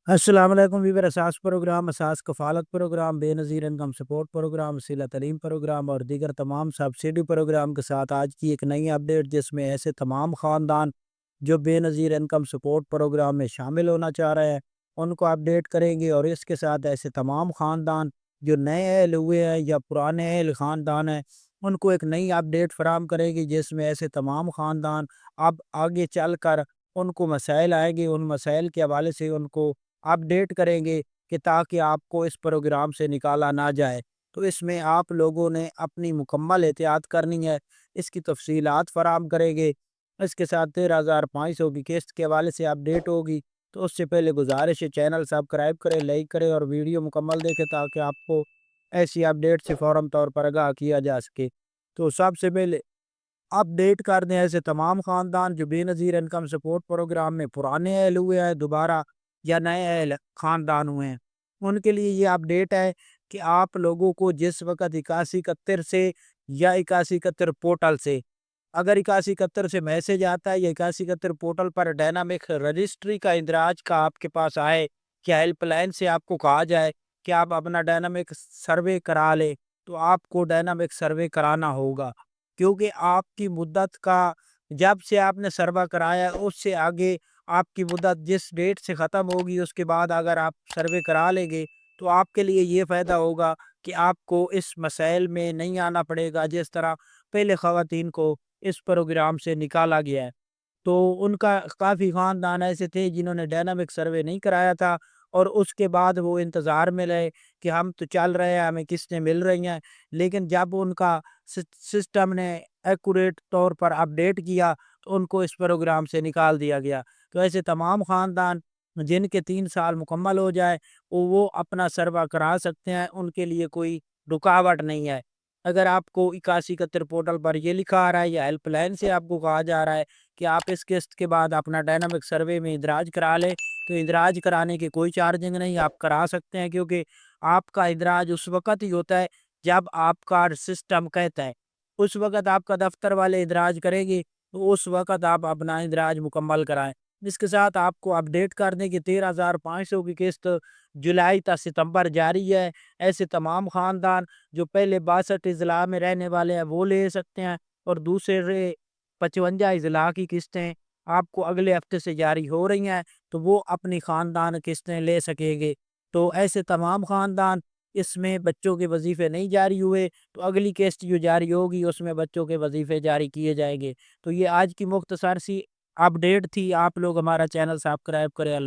السلام علیکم ویور اساس پروگرام اساس کفالت پروگرام بے نظیر انکم سپورٹ پروگرام وسیلہ تعلیم پروگرام اور دیگر تمام سبسڈی پروگرام کے ساتھ آج کی ایک نئی اپڈیٹ، جس میں ایسے تمام خاندان جو بے نظیر انکم سپورٹ پروگرام میں شامل ہونا چاہ رہے ہیں ان کو اپڈیٹ کریں گے، اور اس کے ساتھ ایسے تمام خاندان جو نئے اہل ہوئے ہیں یا پرانے اہل خاندان ہیں ان کو ایک نئی اپڈیٹ فراہم کرے گی، جس میں ایسے تمام خاندان اب آگے چل کر ان کو مسائل آئیں گے، ان مسائل کے حوالے سے ان کو اپڈیٹ کریں گے کہ تاکہ آپ کو اس پروگرام سے نکالا نہ جائے۔ تو اس میں آپ لوگوں نے اپنی مکمل احتیاط کرنی ہے، اس کی تفصیلات فراہم کریں گے۔ اس کے ساتھ 13,500 کی قسط کے حوالے سے اپڈیٹ ہوگی، تو اس سے پہلے گزارش ہے چینل سبسکرائب کریں، لائک کریں اور ویڈیو مکمل دیکھیں تاکہ آپ کو ایسی اپڈیٹ سے فوراً طور پر آگاہ کیا جا سکے۔ تو سب سے پہلے اپڈیٹ کر دیں ایسے تمام خاندان جو بے نظیر انکم سپورٹ پروگرام میں پرانے اہل ہوئے ہیں دوبارہ یا نئے اہل خاندان ہوئے ہیں، ان کے لیے یہ اپڈیٹ ہے کہ آپ لوگوں کو جس وقت 8171 سے یا 8171 پورٹل سے، اگر 8171 سے میسج آتا ہے یا 8171 پورٹل پر ڈائنامک رجسٹری کا اندراج کا آپ کے پاس آئے، کیا ہیلپ لائن سے آپ کو کہا جائے کہ آپ اپنا ڈائنامک سروے کرا لیں، تو آپ کو ڈائنامک سروے کرانا ہوگا، کیونکہ آپ کی مدت کا جب سے آپ نے سروا کرایا اس سے آگے آپ کی مدت جس ڈیٹ سے ختم ہوگی اس کے بعد اگر آپ سروے کرا لیں گے تو آپ کے لیے یہ فائدہ ہوگا کہ آپ کو اس مسائل میں نہیں آنا پڑے گا جس طرح پہلے خواتین کو اس پروگرام سے نکالا گیا ہے۔ تو ان کا کافی خاندان ایسے تھے جنہوں نے ڈائنامک سروے نہیں کرایا تھا، اور اس کے بعد وہ انتظار میں رہے کہ ہم تو چل رہے ہیں، ہمیں قسطیں مل رہی ہیں، لیکن جب ان کا سسٹم نے ایکوریٹ طور پر اپڈیٹ کیا تو ان کو اس پروگرام سے نکال دیا گیا۔ تو ایسے تمام خاندان جن کے 3 سال مکمل ہو جائے وہ اپنا سروا کرا سکتے ہیں، ان کے لیے کوئی رکاوٹ نہیں ہے۔ اگر آپ کو 8171 پورٹل پر یہ لکھا آ رہا ہے یا ہیلپ لائن سے آپ کو کہا جا رہا ہے کہ آپ اس قسط کے بعد اپنا ڈائنامک سروے میں اندراج کرا لیں، تو اندراج کرانے کے کوئی چارجنگ نہیں، آپ کرا سکتے ہیں، کیونکہ آپ کا اندراج اس وقت ہی ہوتا ہے جب آپ کا سسٹم کہتا ہے، اس وقت آپ کا دفتر والے اندراج کریں گے تو اس وقت آپ اپنا اندراج مکمل کرائیں۔ اس کے ساتھ آپ کو اپڈیٹ کر دیں کہ 13,500 کی قسط جولائی تا ستمبر جاری ہے۔ ایسے تمام خاندان جو پہلے 62 اضلاع میں رہنے والے ہیں وہ لے سکتے ہیں، اور دوسرے 55 اضلاع کی قسطیں آپ کو اگلے ہفتے سے جاری ہو رہی ہیں، تو وہ اپنی خاندان قسطیں لے سکیں گے۔ تو ایسے تمام خاندان اس میں بچوں کے وظیفے نہیں جاری ہوئے تو اگلی قسط جو جاری ہوگی اس میں بچوں کے وظیفے جاری کیے جائیں گے۔ تو یہ آج کی مختصر سی اپڈیٹ تھی، آپ لوگ ہمارا چینل سبسکرائب کریں۔ اللہ